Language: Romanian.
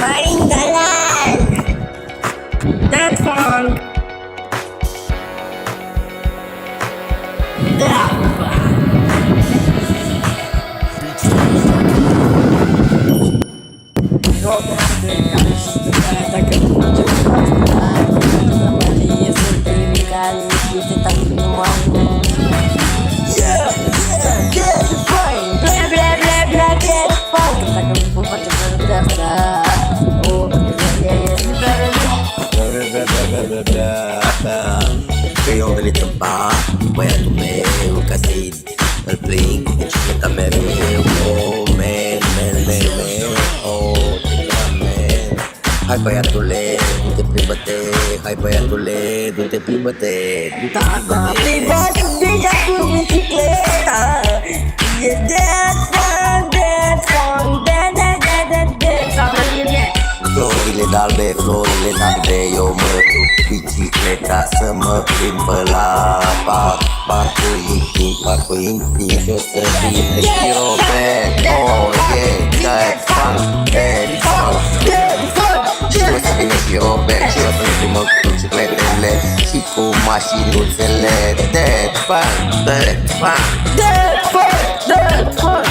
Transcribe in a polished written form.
Maringgalan. That one. Io me li trompa, poi a tu me, un casino, il blink, il città me, oh man, oh, man. Hai băiatule, du-te plimbă-te, hai băiatule, du-te plimbă-te, Tata, plimbă-te cu bicicleta. E that fun, Florile d'albe, florile d'albe, eu mă duc bicicleta să mă plimb pe la parc. Parcul intim și o să vină și Robert. Oh yeah, that fun. Și o să vină și Robert și o să plimbă cu bicicletele și cu mașinuțele. That fun. that fun.